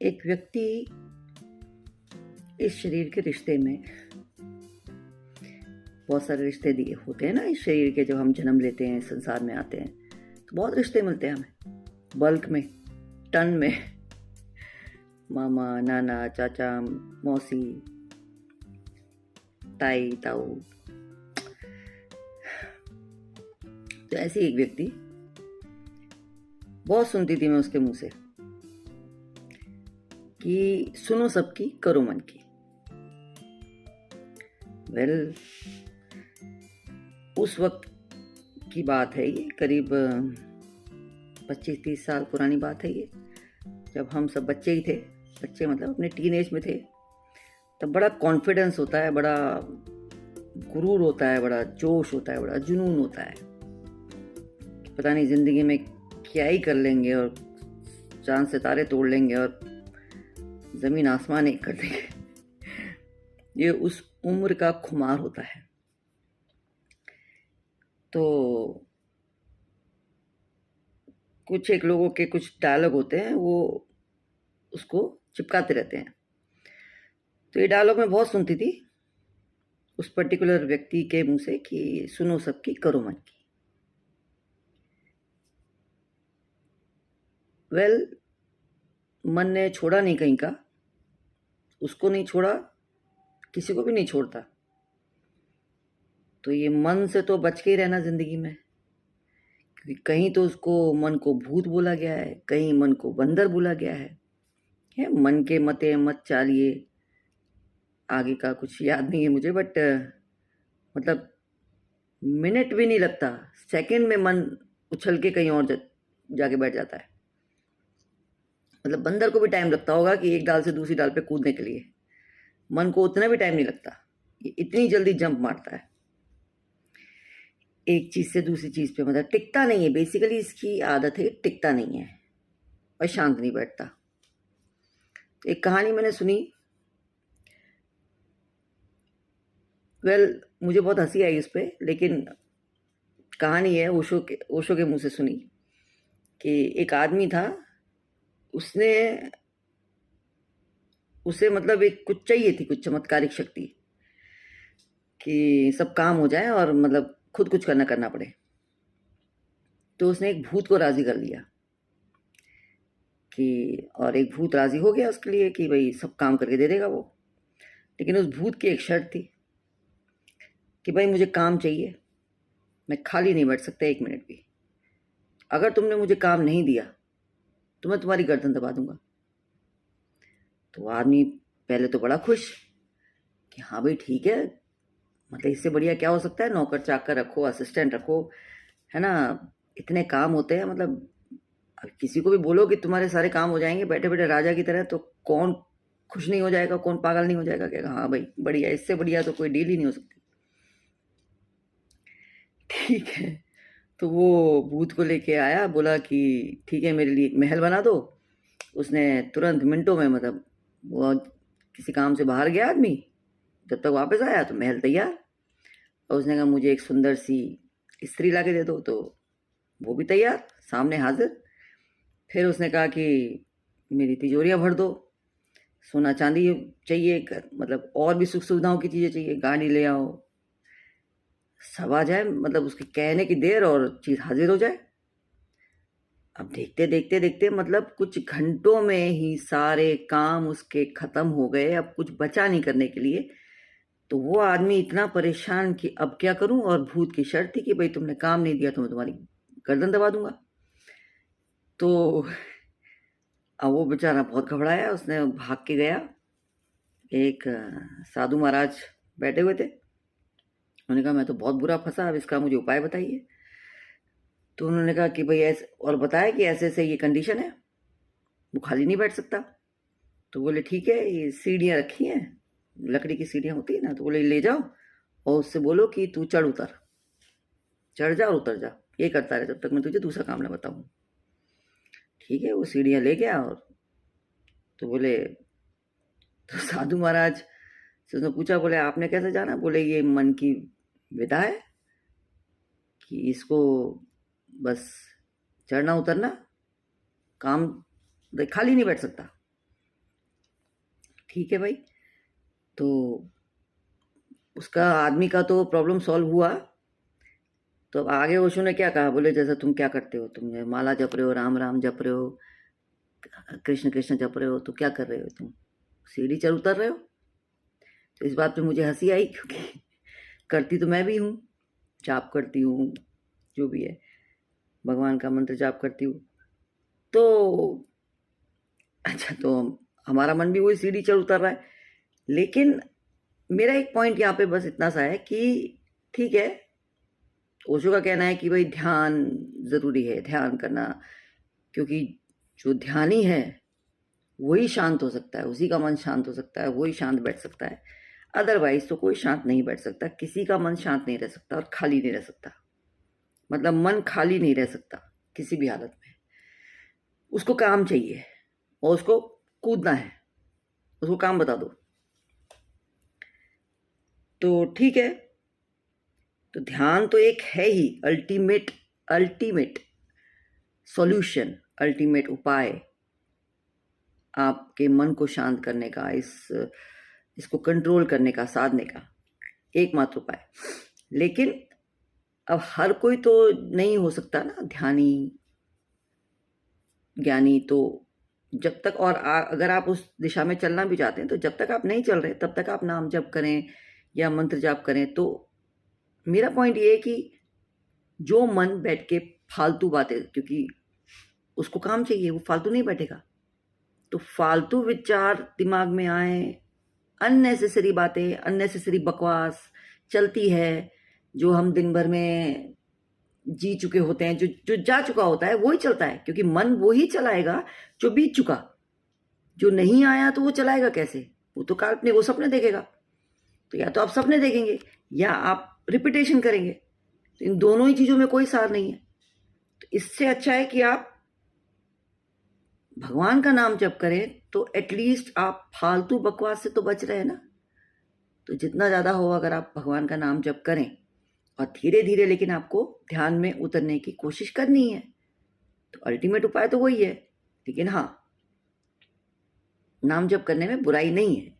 एक व्यक्ति इस शरीर के रिश्ते में बहुत सारे रिश्ते दिए होते हैं ना। इस शरीर के जब हम जन्म लेते हैं, संसार में आते हैं, तो बहुत रिश्ते मिलते हैं हमें, बल्क में, टन में। मामा, नाना, चाचा, मौसी, ताई, ताऊ। तो ऐसे एक व्यक्ति, बहुत सुनती थी मैं उसके मुंह से कि सुनो सबकी, करो मन की। वेल, उस वक्त की बात है ये, करीब 25-30 साल पुरानी बात है ये, जब हम सब बच्चे ही थे। बच्चे मतलब अपने टीन एज में थे। तब बड़ा कॉन्फिडेंस होता है, बड़ा गुरूर होता है, बड़ा जोश होता है, बड़ा जुनून होता है। पता नहीं जिंदगी में क्या ही कर लेंगे और चांद सितारे तोड़ लेंगे और जमीन आसमान एक कर देंगे। ये उस उम्र का खुमार होता है। तो कुछ एक लोगों के कुछ डायलॉग होते हैं, वो उसको चिपकाते रहते हैं। तो ये डायलॉग मैं बहुत सुनती थी उस पर्टिकुलर व्यक्ति के मुंह से कि सुनो सबकी, करो मन की। वेल, मन ने छोड़ा नहीं कहीं का, उसको नहीं छोड़ा, किसी को भी नहीं छोड़ता। तो ये मन से तो बच के ही रहना जिंदगी में, क्योंकि कहीं तो उसको मन को भूत बोला गया है, कहीं मन को बंदर बोला गया है। मन के मते मत चालिए, आगे का कुछ याद नहीं है मुझे, बट मतलब मिनट भी नहीं लगता, सेकंड में मन उछल के कहीं और जाके बैठ जाता है। मतलब बंदर को भी टाइम लगता होगा कि एक डाल से दूसरी डाल पे कूदने के लिए, मन को उतना भी टाइम नहीं लगता। ये इतनी जल्दी जंप मारता है एक चीज से दूसरी चीज पे, मतलब टिकता नहीं है। बेसिकली इसकी आदत है, टिकता नहीं है और शांत नहीं बैठता। एक कहानी मैंने सुनी। वेल, मुझे बहुत हंसी आई उस पर, लेकिन कहानी है ओशो के मुंह से सुनी कि एक आदमी था, उसे मतलब एक कुछ चाहिए थी, कुछ चमत्कारिक शक्ति कि सब काम हो जाए और मतलब खुद कुछ करना पड़े। तो उसने एक भूत को राजी कर लिया कि, और एक भूत राजी हो गया उसके लिए कि भाई सब काम करके दे देगा वो। लेकिन उस भूत की एक शर्त थी कि भाई मुझे काम चाहिए, मैं खाली नहीं बैठ सकता एक मिनट भी। अगर तुमने मुझे काम नहीं दिया तो मैं तुम्हारी गर्दन दबा दूंगा। तो आदमी पहले तो बड़ा खुश कि हाँ भाई ठीक है, मतलब इससे बढ़िया क्या हो सकता है, नौकर चाकर रखो, असिस्टेंट रखो, है ना, इतने काम होते हैं। मतलब अब किसी को भी बोलो कि तुम्हारे सारे काम हो जाएंगे बैठे बैठे राजा की तरह, तो कौन खुश नहीं हो जाएगा, कौन पागल नहीं हो जाएगा, कहेगा हाँ भाई बढ़िया, इससे बढ़िया तो कोई डील ही नहीं हो सकती। ठीक है, तो वो भूत को लेके आया, बोला कि ठीक है मेरे लिए एक महल बना दो। उसने तुरंत मिनटों में, मतलब वो किसी काम से बाहर गया आदमी, जब तक वापस आया तो महल तैयार। और उसने कहा मुझे एक सुंदर सी स्त्री ला के दे दो, तो वो भी तैयार, सामने हाजिर। फिर उसने कहा कि मेरी तिजोरियाँ भर दो, सोना चांदी चाहिए, मतलब और भी सुख सुविधाओं की चीज़ें चाहिए, गाड़ी ले आओ। सब आ जाए, मतलब उसके कहने की देर और चीज़ हाजिर हो जाए। अब देखते देखते देखते मतलब कुछ घंटों में ही सारे काम उसके खत्म हो गए, अब कुछ बचा नहीं करने के लिए। तो वो आदमी इतना परेशान कि अब क्या करूं, और भूत की शर्त थी कि भाई तुमने काम नहीं दिया तो मैं तुम्हारी गर्दन दबा दूंगा। तो अब वो बेचारा बहुत घबराया, उसने भाग के गया। एक साधु महाराज बैठे हुए थे, उन्होंने कहा मैं तो बहुत बुरा फंसा, अब इसका मुझे उपाय बताइए। तो उन्होंने कहा कि भाई ऐसे, और बताया कि ऐसे ऐसे ये कंडीशन है, वो खाली नहीं बैठ सकता। तो बोले ठीक है, ये सीढ़ियाँ रखी हैं, लकड़ी की सीढ़ियाँ होती है ना, तो बोले ले जाओ और उससे बोलो कि तू चढ़ जा और उतर जा, ये करता रहे जब तक मैं तुझे दूसरा काम ना बताऊं। ठीक है, वो सीढ़ियाँ ले गया। और तो बोले, तो साधु महाराज से उसने पूछा, बोले आपने कैसे जाना? बोले ये मन की विधा है कि इसको बस चढ़ना उतरना, काम खाली नहीं बैठ सकता। ठीक है भाई। तो उसका आदमी का तो प्रॉब्लम सॉल्व हुआ। तो अब आगे ओशो ने क्या कहा, बोले जैसा तुम क्या करते हो, तुम माला जप रहे हो, राम राम जप रहे हो, कृष्ण कृष्ण जप रहे हो, तो क्या कर रहे हो तुम, सीढ़ी चढ़ उतर रहे हो। तो इस बात पे मुझे हंसी आई, क्योंकि करती तो मैं भी हूँ, जाप करती हूँ, जो भी है भगवान का मंत्र जाप करती हूँ। तो अच्छा, तो हमारा मन भी वही सीढ़ी चढ़ उतर रहा है। लेकिन मेरा एक पॉइंट यहाँ पे बस इतना सा है कि ठीक है, ओशो का कहना है कि भाई ध्यान ज़रूरी है, ध्यान करना, क्योंकि जो ध्यानी है वही शांत हो सकता है, उसी का मन शांत हो सकता है, वही शांत बैठ सकता है। अदरवाइज तो कोई शांत नहीं बैठ सकता, किसी का मन शांत नहीं रह सकता और खाली नहीं रह सकता। मतलब मन खाली नहीं रह सकता किसी भी हालत में। उसको काम चाहिए और उसको कूदना है, उसको काम बता दो। तो ठीक है, तो ध्यान तो एक है ही अल्टीमेट सॉल्यूशन, अल्टीमेट उपाय आपके मन को शांत करने का, इसको कंट्रोल करने का, साधने का एकमात्र उपाय। लेकिन अब हर कोई तो नहीं हो सकता ना ध्यानी ज्ञानी। तो जब तक और अगर आप उस दिशा में चलना भी चाहते हैं, तो जब तक आप नहीं चल रहे तब तक आप नाम जप करें या मंत्र जाप करें। तो मेरा पॉइंट ये है कि जो मन बैठ के फालतू बातें, क्योंकि उसको काम चाहिए, वो फालतू नहीं बैठेगा, तो फालतू विचार दिमाग में आए, अननेसेसरी बातें, अननेसेसरी बकवास चलती है, जो हम दिन भर में जी चुके होते हैं, जो जो जा चुका होता है वही चलता है, क्योंकि मन वो ही चलाएगा जो बीत चुका। जो नहीं आया तो वो चलाएगा कैसे, वो तो काल्पनिक, वो सपने देखेगा। तो या तो आप सपने देखेंगे या आप रिपीटेशन करेंगे, तो इन दोनों ही चीज़ों में कोई सार नहीं है। तो इससे अच्छा है कि आप भगवान का नाम जप करें, तो एटलीस्ट आप फालतू बकवास से तो बच रहे हैं ना। तो जितना ज़्यादा हो अगर आप भगवान का नाम जप करें, और धीरे धीरे लेकिन आपको ध्यान में उतरने की कोशिश करनी है, तो अल्टीमेट उपाय तो वही है। लेकिन हाँ, नाम जप करने में बुराई नहीं है।